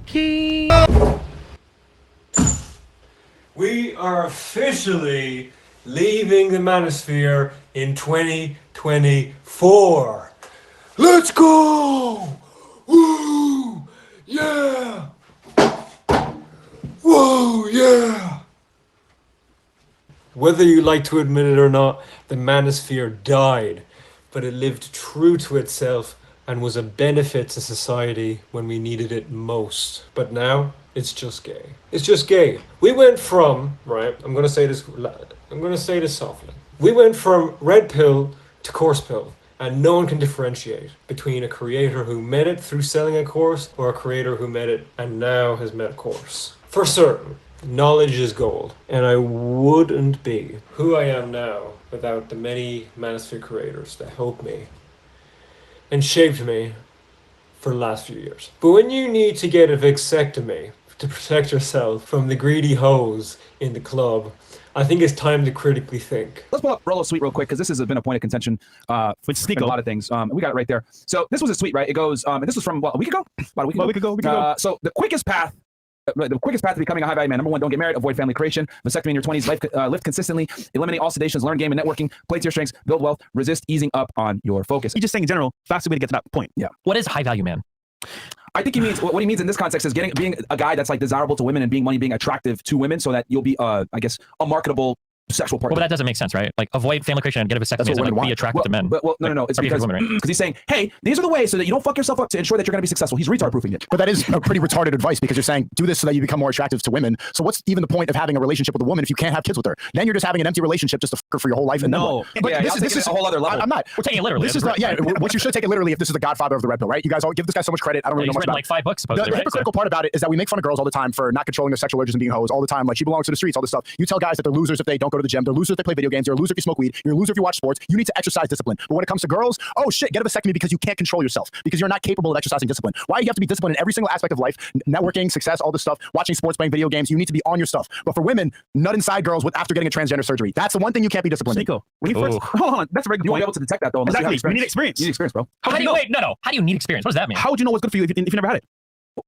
Key. We are officially leaving the Manosphere in 2024. Let's go! Woo! Yeah! Whoa, yeah! Whether you like to admit it or not, the Manosphere died, but it lived true to itself and was a benefit to society when we needed it most. But now, it's just gay. It's just gay. We went from, right, I'm gonna say this softly. We went from red pill to course pill, and no one can differentiate between a creator who met it through selling a course or a creator who met it and now has met a course. For certain, knowledge is gold, and I wouldn't be who I am now without the many Manosphere creators that helped me and shaped me for the last few years. But when you need to get a vasectomy to protect yourself from the greedy hoes in the club, I think it's time to critically think. Let's pull up Rollo's tweet real quick, because this has been a point of contention with Sneeko. A lot of things. We got it right there. So this was a tweet, right? It goes, and this was from what, a week ago? About a week ago. So the quickest path to becoming a high value man: number one, don't get married, avoid family creation, vasectomy in your 20s, lift consistently, eliminate all sedations, learn game and networking, play to your strengths, build wealth, resist easing up on your focus. He's just saying in general, fastest way to get to that point. Yeah. What is high value man? I think he means what he means in this context is being a guy that's like desirable to women and being attractive to women, so that you'll be I guess a marketable sexual partner. Well, but that doesn't make sense, right? Like, avoid family creation and get a vasectomy and like, be attracted to men. Well, no. It's because women, right? He's saying, hey, these are the ways so that you don't fuck yourself up to ensure that you're going to be successful. He's retard proofing it. But that is a pretty retarded advice, because you're saying do this so that you become more attractive to women. So what's even the point of having a relationship with a woman if you can't have kids with her? Then you're just having an empty relationship just to fuck her for your whole life. And no, but yeah, this is a whole other level. I'm not. We're taking it literally. This is not. Yeah, what you should take it literally if this is the godfather of the red pill, right? You guys all give this guy so much credit. I don't really know much about. Like 5 books, supposedly. The hypocritical part about it is that we make fun of girls all the time for not controlling their sexual urges and being hoes all the time. Like, she belongs to the streets, all this stuff. You tell guys that they're losers if they don't go to the gym. They're losers if they play video games. You're a loser if you smoke weed. You're a loser if you watch sports. You need to exercise discipline. But when it comes to girls, oh shit, get a vasectomy because you can't control yourself, because you're not capable of exercising discipline. Why do you have to be disciplined in every single aspect of life? Networking, success, all this stuff, watching sports, playing video games. You need to be on your stuff. But for women, nut inside girls after getting a transgender surgery, that's the one thing you can't be disciplined in. Sneeko, when you first, hold on, that's a very good You point. won't be able to detect that though. Exactly. You need experience. You need experience, bro. How do you, wait, no. How do you need experience? What does that mean? How would you know what's good for you if you never had it?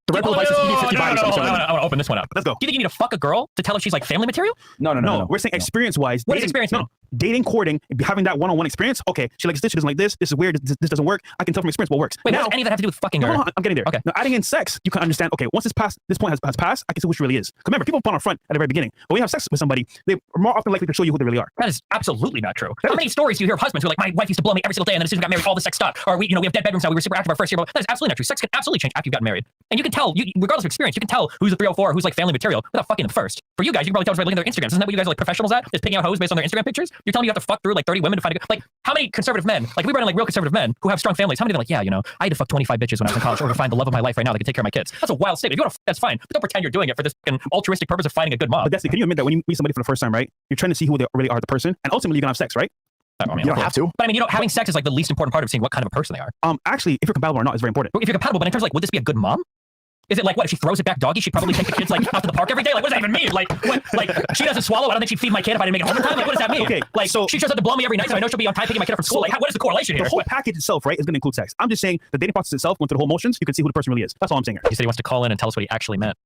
The red pill advice is you need 50 bodies. I want to open this one up. Let's go. Do you think you need to fuck a girl to tell her she's like family material? No. We're saying experience-wise. What is experience? No. Dating, courting, having that one-on-one experience. Okay, she likes this, she doesn't like this. This is weird. This doesn't work. I can tell from experience what works. Wait, now, what does any of that have to do with fucking her? Hold on, I'm getting there. Okay. Now, adding in sex, you can understand. Okay, once this point has passed, I can see who she really is. Because remember, people put on front at the very beginning. But when you have sex with somebody, they are more often likely to show you who they really are. That is absolutely not true. How many stories do you hear of husbands who are like, my wife used to blow me every single day, and then as soon as we got married, all the sex stopped. Or we have dead bedrooms now. We were super active our first year. But that is absolutely not true. Sex can absolutely change after you got married, and you can tell, regardless of experience, you can tell who's a 304, who's like family material without fucking them first. For you guys, you can probably tell just by looking at their Instagrams. Isn't that what you guys are like professionals at? Just picking out hoes based on their Instagram pictures? You're telling me you have to fuck through like 30 women to find a good, like, how many conservative men, like we run in like real conservative men who have strong families, how many of them are like, yeah, I had to fuck 25 bitches when I was in college in order to find the love of my life right now that can take care of my kids? That's a wild statement. If you want to, that's fine. But don't pretend you're doing it for this fucking altruistic purpose of finding a good mom. But can you admit that when you meet somebody for the first time, right? You're trying to see who they really are, the person, and ultimately you're gonna have sex, right? I mean, you don't have to. But I mean, having sex is like the least important part of seeing what kind of a person they are. Actually, if you're compatible or not is very important. If you're compatible, but in terms of like, would this be a good mom? Is it like, what, if she throws it back doggy, she'd probably take the kids like out to the park every day? Like, what does that even mean? Like, what, like she doesn't swallow, I don't think she'd feed my kid if I didn't make it home in time. Like, what does that mean? Okay, like, so she shows up to blow me every night, so I know she'll be on time picking my kid up from school. Like, what is the correlation here? The whole package itself, right, is going to include sex. I'm just saying the dating process itself, went through the whole motions, you can see who the person really is. That's all I'm saying here. He said he wants to call in and tell us what he actually meant.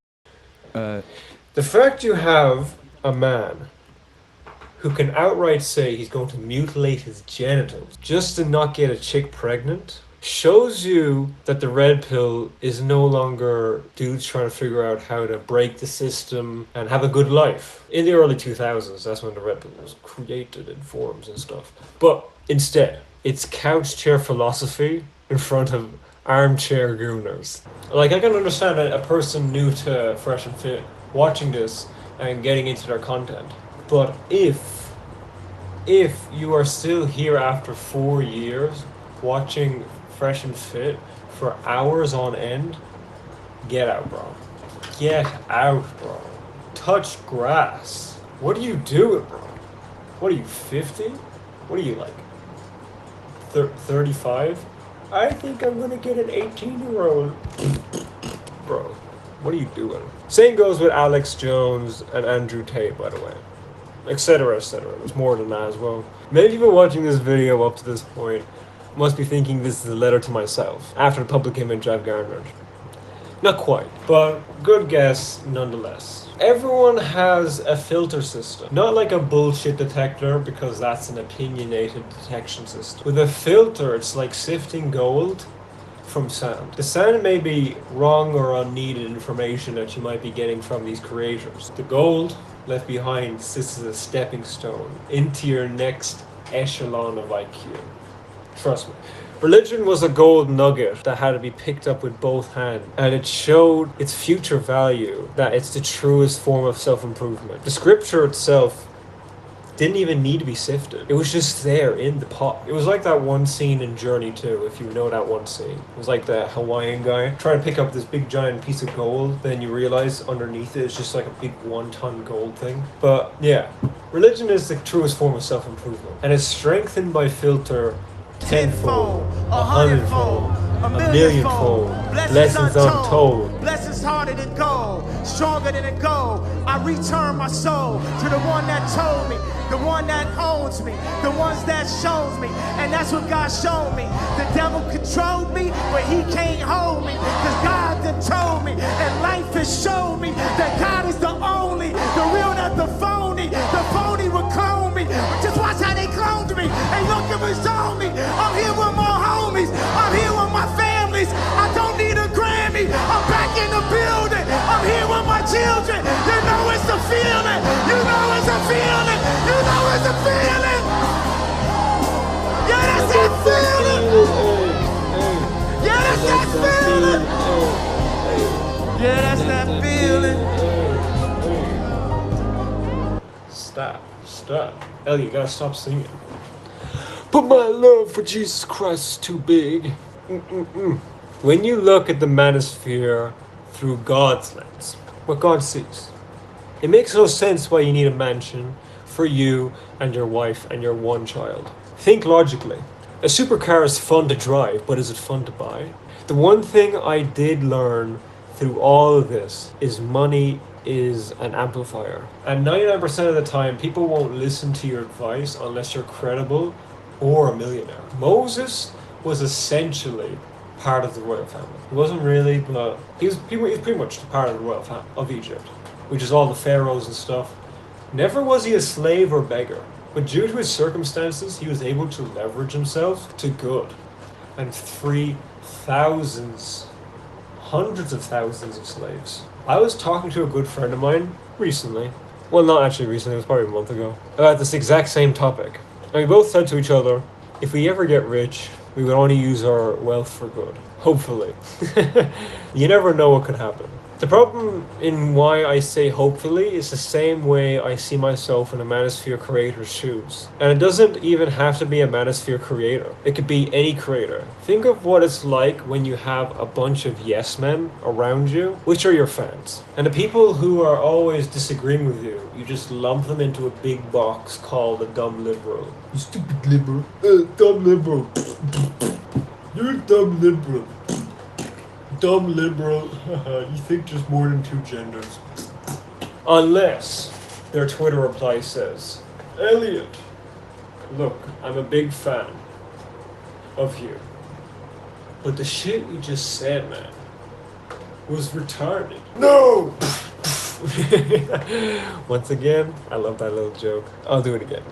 The fact you have a man who can outright say he's going to mutilate his genitals just to not get a chick pregnant shows you that the red pill is no longer dudes trying to figure out how to break the system and have a good life. In the early 2000s, that's when the red pill was created in forums and stuff. But instead, it's couch chair philosophy in front of armchair gooners. Like, I can understand a person new to Fresh and Fit watching this and getting into their content. But if you are still here after 4 years watching Fresh and Fit for hours on end, get out, bro. Get out, bro. Touch grass. What are you doing, bro? What are you, 50? What are you, like, 35? I think I'm gonna get an 18-year-old. Bro, what are you doing? Same goes with Alex Jones and Andrew Tate, by the way. Etc., etc. There's more than that as well. Many people watching this video up to this point must be thinking this is a letter to myself after the public image I've garnered. Not quite, but good guess nonetheless. Everyone has a filter system. Not like a bullshit detector, because that's an opinionated detection system. With a filter, it's like sifting gold from sand. The sand may be wrong or unneeded information that you might be getting from these creators. The gold left behind sits as a stepping stone into your next echelon of IQ. Trust me. Religion was a gold nugget that had to be picked up with both hands, and it showed its future value, that it's the truest form of self-improvement. The scripture itself didn't even need to be sifted. It was just there in the pot. It was like that one scene in Journey 2, if you know that one scene. It was like the Hawaiian guy trying to pick up this big giant piece of gold, then you realize underneath it is just like a big 1-ton gold thing. But yeah, religion is the truest form of self-improvement, and it's strengthened by filter tenfold, 100-fold, a millionfold, blessings untold. Blessings harder than gold, stronger than a gold. I return my soul to the one that told me, the one that owns me, the ones that shows me. And that's what God showed me. The devil controlled me, but he can't hold me, because God done told me, and life has showed me that God is the only, the real, not the phony. The phony would clone me. Just watch how they cloned me. And look at what's on me. I'm here with my homies. I'm here with my families. I don't need a Grammy. I'm back in the building. I'm here with my children. You know it's a feeling. You know it's a feeling. You know it's a feeling. Yeah, that's that feeling. Yeah, that's that feeling. Yeah, that's that feeling. Stop. Ellie, you gotta stop singing. But my love for Jesus Christ is too big. When you look at the Manosphere through God's lens, what God sees, it makes no sense why you need a mansion for you and your wife and your one child. Think logically. A supercar is fun to drive, but is it fun to buy? The one thing I did learn through all of this is money is an amplifier. And 99% of the time, people won't listen to your advice unless you're credible or a millionaire. Moses was essentially part of the royal family. He wasn't really, but he was pretty much part of the royal family of Egypt, which is all the pharaohs and stuff. Never was he a slave or beggar, but due to his circumstances, he was able to leverage himself to good and free thousands, hundreds of thousands of slaves. I was talking to a good friend of mine recently. Well, not actually recently, it was probably a month ago, about this exact same topic. And we both said to each other, if we ever get rich, we would only use our wealth for good. Hopefully. You never know what could happen. The problem in why I say hopefully is the same way I see myself in a Manosphere creator's shoes. And it doesn't even have to be a Manosphere creator. It could be any creator. Think of what it's like when you have a bunch of yes men around you, which are your fans. And the people who are always disagreeing with you, you just lump them into a big box called a dumb liberal. You stupid liberal. Dumb liberal. You're a dumb liberal. Dumb liberal. You think there's more than two genders. Unless their Twitter reply says, Elliot, look, I'm a big fan of you, but the shit you just said, man, was retarded. No! Once again, I love that little joke. I'll do it again.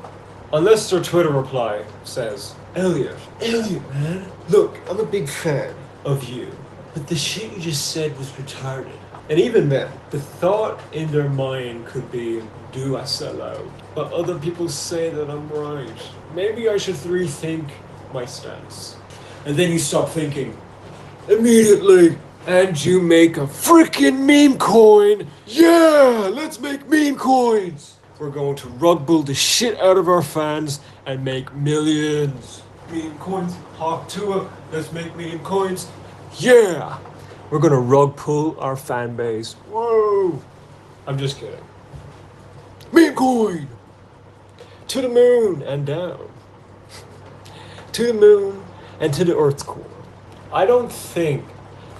Unless their Twitter reply says, Elliot, man, look, I'm a big fan of you, but the shit you just said was retarded. And even then, the thought in their mind could be, do I sell out? But other people say that I'm right. Maybe I should rethink my stance. And then you stop thinking immediately, and you make a freaking meme coin. Yeah, let's make meme coins. We're going to rug bull the shit out of our fans and make millions. Meme coins, hawk to it. Let's make meme coins. Yeah! We're gonna rug pull our fan base. Whoa! I'm just kidding. Meme coin! To the moon and down. To the moon and to the Earth's core. I don't think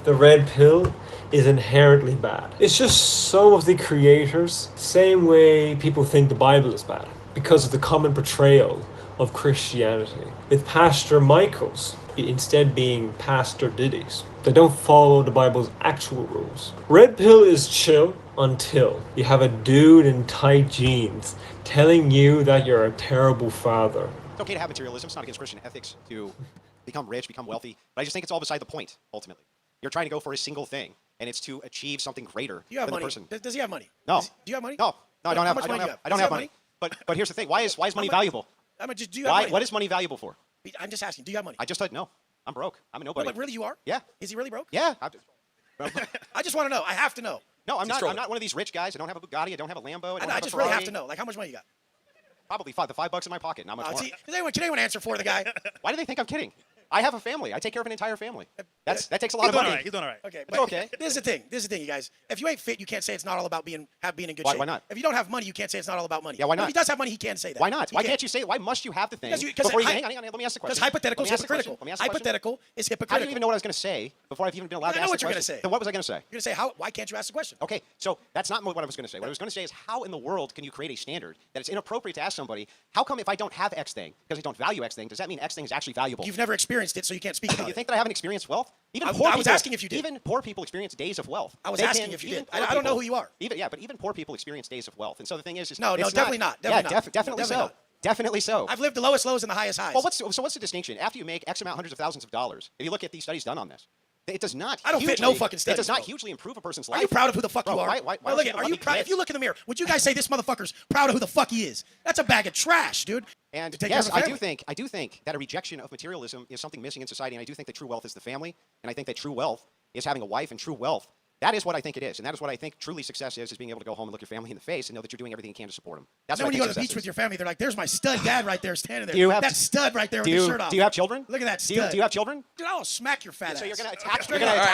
the red pill is inherently bad. It's just some of the creators, same way people think the Bible is bad, because of the common portrayal of Christianity. With Pastor Michael's instead being pastor ditties. They don't follow the Bible's actual rules. Red pill is chill until you have a dude in tight jeans telling you that you're a terrible father. It's okay to have materialism. It's not against Christian ethics to become rich, become wealthy. But I just think it's all beside the point, ultimately. You're trying to go for a single thing, and it's to achieve something greater Do you have than money? the person. Does he have money? No. Do you have money? No, I don't How have. much I don't money do you have. I Does don't he have money. But here's the thing. Why is money valuable? Do you have money? What is money valuable for? I'm just asking. Do you have money? I just said no. I'm broke. I'm a nobody. But really, you are? Yeah. Is he really broke? Yeah. I just want to know. I have to know. No, I'm not. I'm not one of these rich guys. I don't have a Bugatti. I don't have a Lambo. I just really have to know. Like, how much money you got? Probably $5 in my pocket. Not much more. Can anyone answer for the guy? Why do they think I'm kidding? I have a family. I take care of an entire family. That takes a lot of money. He's doing all right. Okay, It's okay. This is the thing, you guys. If you ain't fit, you can't say it's not all about being in good Why- shape. why not? If you don't have money, you can't say it's not all about money. Yeah, why not? If he does have money, he can't say that. Why not? He Why can't you say it? Why must you have the thing? Because before you hang on, let me ask the question. Because hypothetical is Let me ask the question. hypocritical. Let me ask the question. Hypothetical is How do hypocritical. you even know what I was going to say before I've even been allowed to I know ask what the you're gonna question? say. Then what was I going to say? You're gonna say why can't you ask the question? Okay, so that's not what I was going to say. What I was going to say is how in the world can you create a standard that it's inappropriate to ask somebody, how come if I don't have X thing, because I don't value X thing, does that mean X thing is actually valuable? You've never experienced it, so you can't speak about You it. think that I haven't experienced wealth? Even I poor was people, asking if you did. Even poor people experience days of wealth. I was They asking can- if you even did. poor I don't know people- who you are. But even poor people experience days of wealth. And so the thing is No, it's definitely not. Yeah, Definitely not. definitely Definitely so. not. Definitely so. I've lived the lowest lows and the highest highs. Well, what's the distinction? After you make X amount, hundreds of thousands of dollars, if you look at these studies done on this, it does not. I don't fit no fucking It does studies, not bro. hugely improve a person's life. Are you proud of who the fuck Bro, you are? Why Well, don't look, people are let you me proud? quit? If you look in the mirror, would you guys say this motherfucker's proud of who the fuck he is? That's a bag of trash, dude. And To take care yes, of a I family. do think that a rejection of materialism is something missing in society, and I do think that true wealth is the family, and I think that true wealth is having a wife, and true wealth, that is what I think it is, and that is what I think truly success is being able to go home and look your family in the face and know that you're doing everything you can to support them. That's Then what when I you go think to the beach success with is. your family, they're like, "There's my stud dad right there standing there. Do you have- that stud right there with Do his you, shirt off? do you have children? Look at that Do stud. you have children? Dude, I'll smack your fat So ass. you're gonna attack? Straight You're gonna up.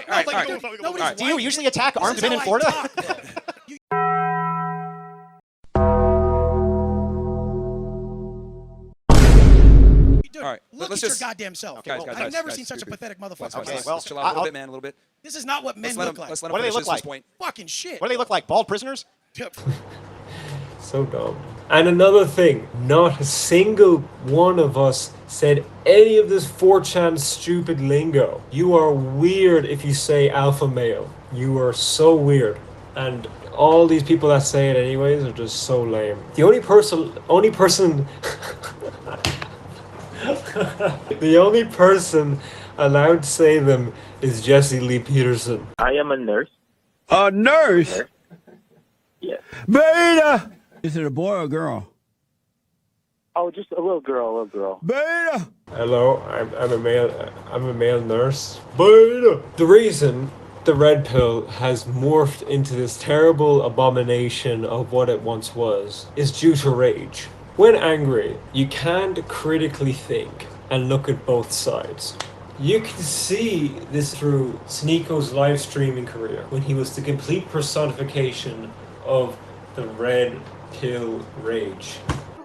attack? No, like, dude, nobody's Do you white. usually attack This armed is men how in I Florida? talk, bro. You- Dude, All right, look let's at just- your goddamn self. Guys, I've never guys, seen such a pathetic motherfucker. Okay, Let's well, chill out a little I'll- bit, man, a little bit. This is not what men Let's let look him, like. let's let him What do they finish look this like? point. Fucking shit. What do they look like? Bald prisoners? So dumb. And another thing, not a single one of us said any of this 4chan stupid lingo. You are weird if you say alpha male. You are so weird. And all these people that say it anyways are just so lame. The only person the only person allowed to say them is Jesse Lee Peterson. I am a nurse. A nurse? Yes. Beta! Is it a boy or a girl? Oh, just a little girl, Beta! Hello, I'm a male nurse. Beta! The reason the red pill has morphed into this terrible abomination of what it once was is due to rage. When angry, you can't critically think and look at both sides. You can see this through Sneeko's live streaming career when he was the complete personification of the red pill rage.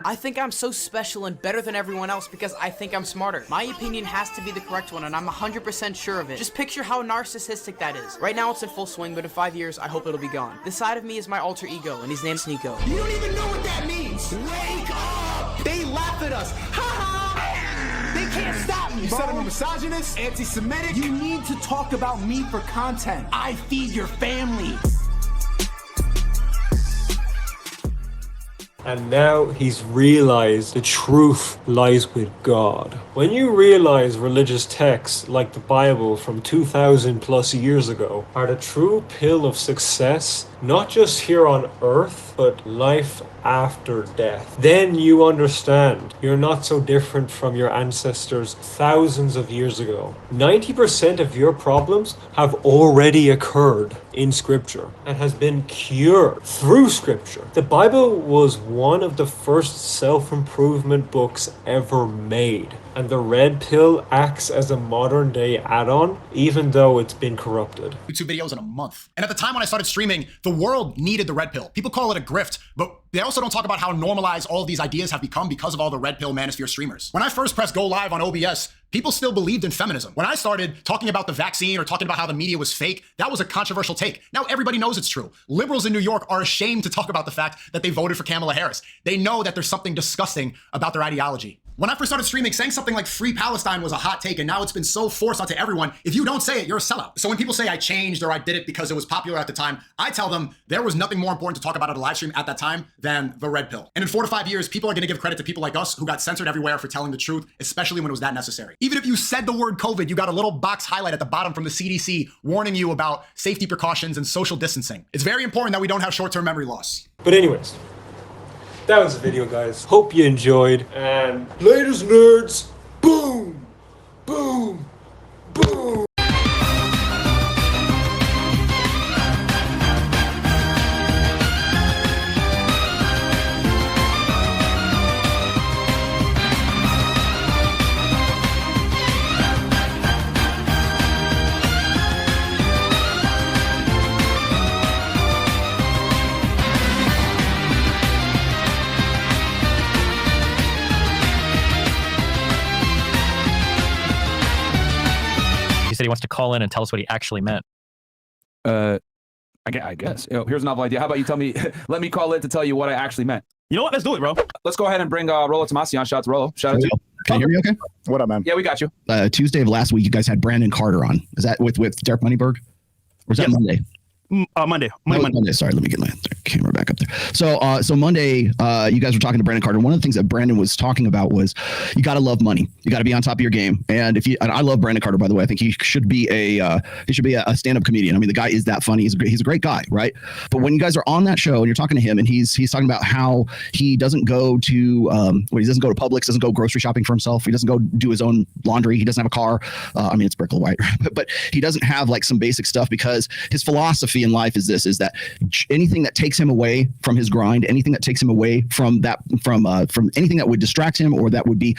I think I'm so special and better than everyone else because I think I'm smarter. My opinion has to be the correct one, and I'm 100% sure of it. Just picture how narcissistic that is. Right now it's in full swing, but in 5 years, I hope it'll be gone. This side of me is my alter ego, and his name's Nico. You don't even know what that means. Wake up! They laugh at us. Ha ha! They can't stop me. You said I'm a misogynist, anti-Semitic. You need to talk about me for content. I feed your family. And now he's realized the truth lies with God. When you realize religious texts like the Bible from 2,000 plus years ago are the true pill of success, not just here on earth, but life after death, then you understand you're not so different from your ancestors thousands of years ago. 90% of your problems have already occurred in Scripture and has been cured through Scripture. The Bible was one of the first self-improvement books ever made, and the red pill acts as a modern day add-on, even though it's been corrupted. YouTube videos in a month. And at the time when I started streaming, the world needed the red pill. People call it a grift, but they also don't talk about how normalized all of these ideas have become because of all the red pill Manosphere streamers. When I first pressed go live on OBS, people still believed in feminism. When I started talking about the vaccine or talking about how the media was fake, that was a controversial take. Now everybody knows it's true. Liberals in New York are ashamed to talk about the fact that they voted for Kamala Harris. They know that there's something disgusting about their ideology. When I first started streaming, saying something like Free Palestine was a hot take, and now it's been so forced onto everyone. If you don't say it, you're a sellout. So when people say I changed or I did it because it was popular at the time, I tell them there was nothing more important to talk about at a live stream at that time than the red pill. And in 4 to 5 years, people are gonna give credit to people like us who got censored everywhere for telling the truth, especially when it was that necessary. Even if you said the word COVID, you got a little box highlight at the bottom from the CDC warning you about safety precautions and social distancing. It's very important that we don't have short-term memory loss. But anyways, that was the video, guys. Hope you enjoyed. And latest nerds, boom, boom, boom. He said he wants to call in and tell us what he actually meant. I guess. Here's a novel idea. How about you tell me, let me call in to tell you what I actually meant. You know what? Let's do it, bro. Let's go ahead and bring Rolo Tomasi on. Shout out to Rolo. Shout out to you. Can you hear me okay? What up, man? Yeah, we got you. Tuesday of last week, you guys had Brandon Carter on. Is that with Derek Moneyberg? Or is that Monday? Monday. Sorry, let me get my camera back up there. So Monday, you guys were talking to Brandon Carter. One of the things that Brandon was talking about was you got to love money. You got to be on top of your game. And I love Brandon Carter, by the way. I think he should be a stand-up comedian. I mean, the guy is that funny. He's a great guy, right? But when you guys are on that show and you're talking to him, and he's talking about how he doesn't go to he doesn't go to Publix, doesn't go grocery shopping for himself. He doesn't go do his own laundry. He doesn't have a car. I mean, it's Brickle White, but he doesn't have like some basic stuff because his philosophy in life is that anything that takes him away from his grind, anything that takes him away from anything that would distract him or that would be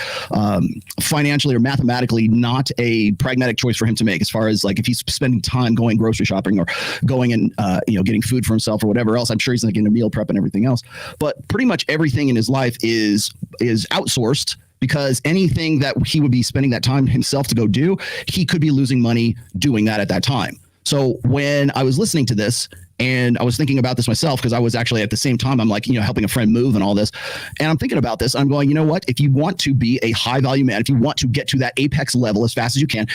financially or mathematically not a pragmatic choice for him to make, as far as like if he's spending time going grocery shopping or going and getting food for himself or whatever else. I'm sure he's like in a meal prep and everything else, but pretty much everything in his life is outsourced, because anything that he would be spending that time himself to go do, he could be losing money doing that at that time. So when I was listening to this, and I was thinking about this myself, because I was actually at the same time, I'm like, helping a friend move and all this. And I'm thinking about this. I'm going, you know what? If you want to be a high value man, if you want to get to that apex level as fast as you can,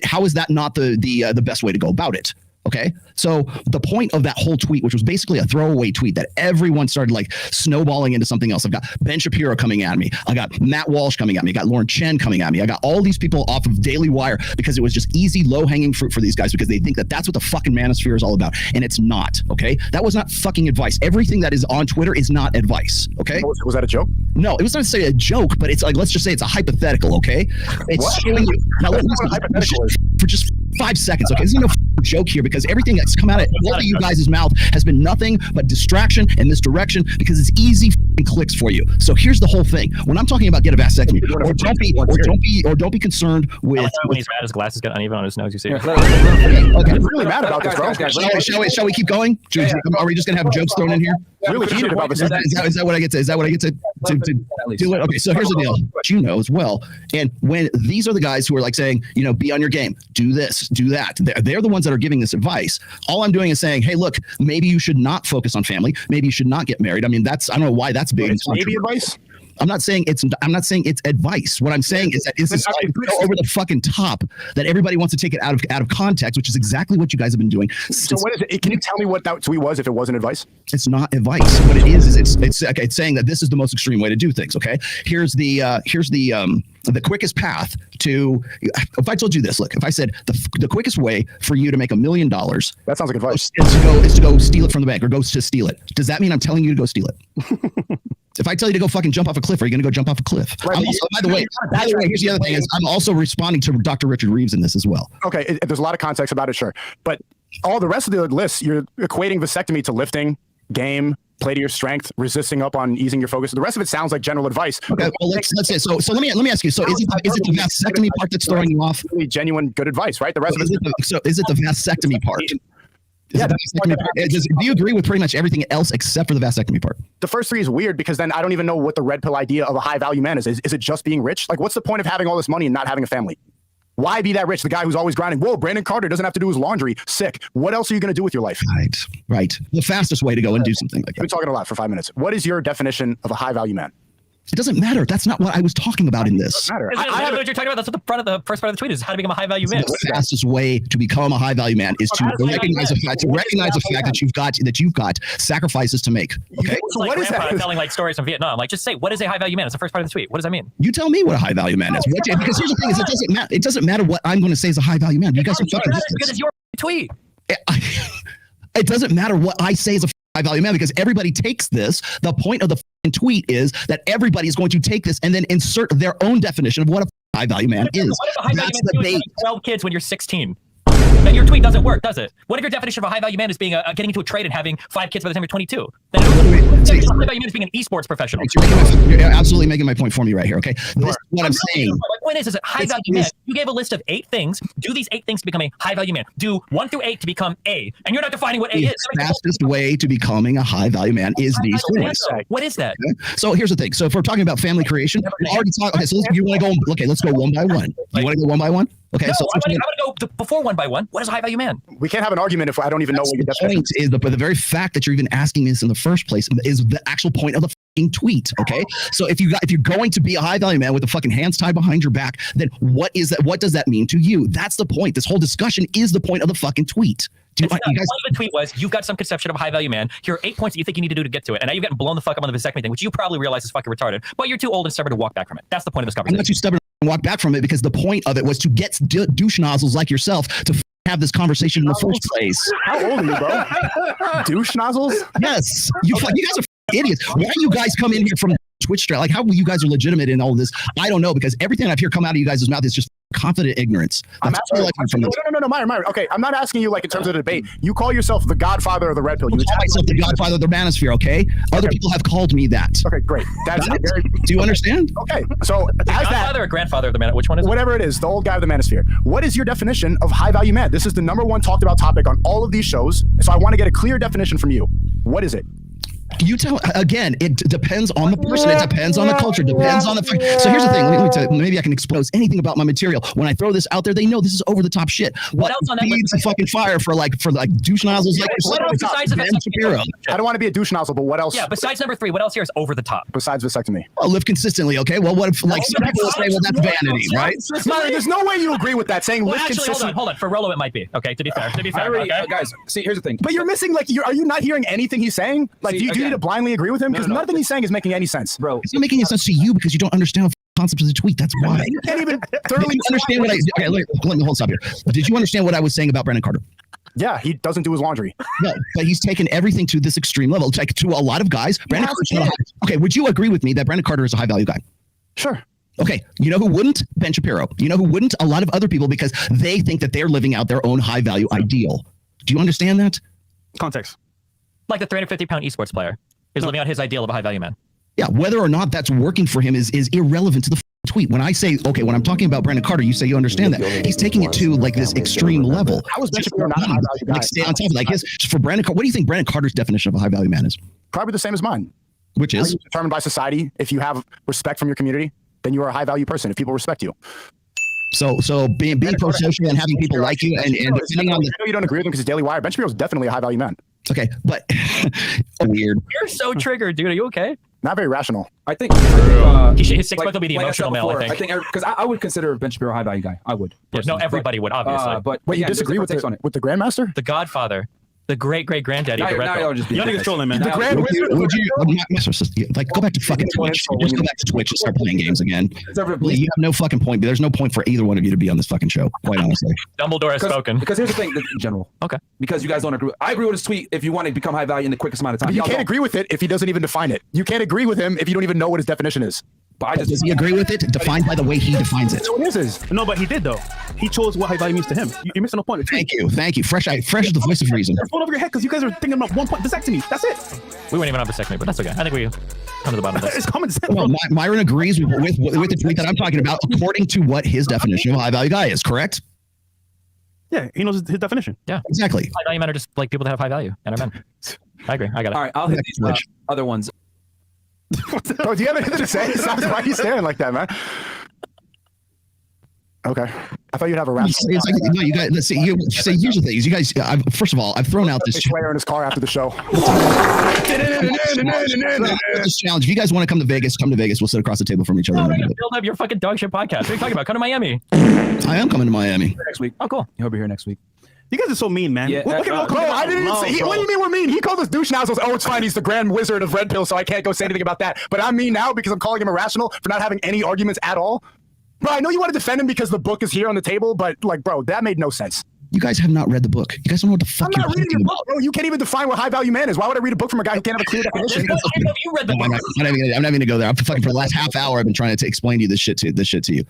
how is that not the best way to go about it? Okay. So the point of that whole tweet, which was basically a throwaway tweet that everyone started like snowballing into something else. I've got Ben Shapiro coming at me. I got Matt Walsh coming at me. I got Lauren Chen coming at me. I got all these people off of Daily Wire because it was just easy, low hanging fruit for these guys, because they think that that's what the fucking Manosphere is all about. And it's not. Okay. That was not fucking advice. Everything that is on Twitter is not advice. Okay. Was that a joke? No, it was not to say a joke, but it's like, let's just say it's a hypothetical. Okay. It's showing you. Now, for just 5 seconds. Okay. There's no joke here, because everything that's come out of all of you guys' mouth has been nothing but distraction and misdirection, because it's easy clicks for you. So here's the whole thing. When I'm talking about get a vasectomy, or don't be concerned with. When he's mad, his glasses got uneven on his nose. You see? Okay. I'm really mad about this, bro. Shall we keep going? Are we just gonna have jokes thrown in here? Really heated about this. Is that what I get to? Is that what I get to do it? Okay. So here's the deal. But you know as well. And when these are the guys who are like saying, be on your game, do this, do that. They're the ones that are giving this advice. All I'm doing is saying, hey, look, maybe you should not focus on family. Maybe you should not get married. I mean, I don't know why that's big. Maybe advice. I'm not saying it's advice. What I'm saying is that it's so over the fucking top that everybody wants to take it out of context, which is exactly what you guys have been doing. So what is it? Can you tell me what that tweet was if it wasn't advice? It's not advice. What it is it's saying that this is the most extreme way to do things. Okay, here's the quickest path to. If I told you this, look, if I said the quickest way for you to make $1 million, that sounds like advice. Is to go steal it from the bank, or go to steal it. Does that mean I'm telling you to go steal it? If I tell you to go fucking jump off a cliff, are you going to go jump off a cliff? Right, by the way, here's the other thing: is I'm also responding to Dr. Richard Reeves in this as well. Okay, there's a lot of context about it, sure, but all the rest of the list, you're equating vasectomy to lifting, game, play to your strength, resisting up on easing your focus. The rest of it sounds like general advice. Okay, well let's say so. Let me ask you. So is it the vasectomy part that's throwing you off? Really genuine good advice, right? The rest of it. Is it the vasectomy part? Do you agree with pretty much everything else except for the vasectomy part? The first three is weird, because then I don't even know what the red pill idea of a high value man is. Is it just being rich? Like, what's the point of having all this money and not having a family? Why be that rich? The guy who's always grinding. Whoa, Brandon Carter doesn't have to do his laundry. Sick. What else are you going to do with your life? Right. The fastest way to go and do something like that. We've been talking a lot for 5 minutes. What is your definition of a high value man? It doesn't matter. That's not what I was talking about in this. I don't know what you're talking about. That's what the front of the first part of the tweet is: how to become a high value man. The fastest way to become a high value man is to recognize the fact that you've got sacrifices to make. Okay. So what is that? Telling like stories from Vietnam. Like, just say, what is a high value man? It's the first part of the tweet. What does that mean? You tell me what a high value man is. Because here's the thing: is it doesn't matter what I'm going to say is a high value man. You guys are fucking because it's your tweet. It doesn't matter what I say is a high value man because everybody takes this. The point of the tweet is that everybody is going to take this and then insert their own definition of what a high value man is. What if a high value man is 12 kids when you're 16? Then your tweet doesn't work, does it? What if your definition of a high value man is being getting into a trade and having 5 kids by the time you're 22? Then a high value man is being an esports professional. You're absolutely making my point for me right here. Okay, this is what I'm saying. My point is that high value man. You gave a list of 8 things. Do these 8 things to become a high value man. Do 1 through 8 to become A, and you're not defining what A is. The fastest way to becoming a high value man is these things. What is that? Okay? So here's the thing. So if we're talking about family creation, we already talked. Okay, so you want to go? Okay, let's go one by one. You want to go one by one? Okay, no, so I'm going to go before one by one. What is a high value man? We can't have an argument if I don't even know what your definition is. The very fact that you're even asking this in the first place is the actual point of the fucking tweet. Okay, so if you're going to be a high value man with the fucking hands tied behind your back, then what is that? What does that mean to you? That's the point. This whole discussion is the point of the fucking tweet. The point of the tweet was, you've got some conception of a high value man. Here are 8 points that you think you need to do to get to it. And now you're getting blown the fuck up on the vasectomy thing, which you probably realize is fucking retarded. But you're too old and stubborn to walk back from it. That's the point of this conversation. I'm not too stubborn to walk back from it because the point of it was to get douche nozzles like yourself to have this conversation in the first place. How old are you, bro? Douche nozzles? Yes. You guys are idiots. Why do you guys come in here from Twitch stream? Like, how you guys are legitimate in all of this? I don't know, because everything I've heard come out of you guys' mouth is just confident ignorance. No, Myron. Okay, I'm not asking you like in terms of the debate. You call yourself the godfather of the red pill. You call myself the godfather of the Manosphere, okay? Other people have called me that. Okay, great. That's very... Do you understand? Okay, so as godfather or grandfather of the man, which one is whatever it is, the old guy of the Manosphere. What is your definition of high value man? This is the #1 talked about topic on all of these shows, so I want to get a clear definition from you. What is it? You tell again. It depends on the person. It depends on the culture. Depends on the. So here's the thing. Let me tell you, maybe I can expose anything about my material. When I throw this out there, they know this is over the top shit. What else on that needs a fucking fire for like douche nozzles like what else besides Shapiro? I don't want to be a douche nozzle, but what else? Yeah, besides #3, what else here is over the top? Besides vasectomy. Well, live consistently. Okay. Well, what if like some people will say, well, that's vanity, right? Myron, there's no way you agree with that. Saying live consistently. Hold on. For Rollo, it might be. Okay, to be fair. Okay? Guys, see, here's the thing. But you're missing like are you not hearing anything he's saying? Like, do you need to blindly agree with him? Because nothing he's saying is making any sense, bro. It's not making any sense to you because you don't understand the concept of the tweet. That's why. You can't even thoroughly understand what I. Okay, let me hold stop here. Did you understand what I was saying about Brandon Carter? Yeah, he doesn't do his laundry. No, but he's taken everything to this extreme level. Like to a lot of guys, Brandon Carter's not okay, would you agree with me that Brandon Carter is a high value guy? Sure. Okay, you know who wouldn't? Ben Shapiro. You know who wouldn't? A lot of other people because they think that they're living out their own high value ideal. Do you understand that? Context. Like the 350-pound esports player is living out his ideal of a high value man. Yeah, whether or not that's working for him is irrelevant to the tweet. When I say, okay, when I'm talking about Brandon Carter, you say you understand that. He's taking it to like this extreme level. How is Ben Shapiro not a high value guy? Like stay on top of it. Like for Brandon Carter, what do you think Brandon Carter's definition of a high value man is? Probably the same as mine. Which is? Determined by society. If you have respect from your community, then you are a high value person. If people respect you. So being pro-social and having people like you and depending on the... I know you don't agree with him because he's Daily Wire. Ben Shapiro's definitely a high value man. Okay, but weird. You're so triggered, dude. Are you okay? Not very rational. I think his 6 month will be the emotional male. I think because I would consider Ben Shapiro a high value guy. I would. Yeah, no, everybody would obviously. But you disagree with the Grandmaster, the Godfather, the great granddaddy of the red pill. You think it's trolling, man. Would you like go back to fucking Twitch? Just go back to Twitch and start playing games again. You have no fucking point. There's no point for either one of you to be on this fucking show. Quite honestly, Dumbledore has spoken. Because here's the thing, in general. Okay. Because you guys don't agree. I agree with his tweet. If you want to become high value in the quickest amount of time, but you can't agree with it if he doesn't even define it. You can't agree with him if you don't even know what his definition is. But does he agree with it? Defined by the way he defines it. No, but he did though. He chose what high value means to him. You're missing a point. Thank you. Fresh is the voice of reason. It's going over your head because you guys are thinking about 1 point vasectomy. That's it. We weren't even on vasectomy, but that's okay. I think we come to the bottom of this. It's common sense. Well, Myron agrees with the tweet that I'm talking about, according to what his definition of a high value guy is. Correct? Yeah, he knows his definition. Yeah, exactly. High value men are just like people that have high value and are men. I agree. I got it. All right, I'll hit these other ones. Oh, do you have anything to say? Why are you staring like that, man? Okay. I thought you'd have a rational. It's like, no, you guys. Let's see. Here's the thing. You guys. First of all, I've thrown out this. Swear in his car after the show. This challenge. If you guys want to come to Vegas, come to Vegas. We'll sit across the table from each other. Build up your fucking dog shit podcast. What are you talking about? Come to Miami. I am coming to Miami next week. Oh, cool. He'll be here next week. You guys are so mean, man. Yeah, Look at bro, I didn't even say. What do you mean we're mean? He called us douche nozzles. Oh, it's fine. He's the Grand Wizard of Red Pill, so I can't go say anything about that. But I'm mean now because I'm calling him irrational for not having any arguments at all. Bro, I know you want to defend him because the book is here on the table, but like, bro, that made no sense. You guys have not read the book. You guys don't know what the fuck I'm not reading your book, bro. You can't even define what high value man is. Why would I read a book from a guy who can't have a clear definition? You read the book. I'm not even gonna go there. For the last half hour, I've been trying to explain to you this shit to you.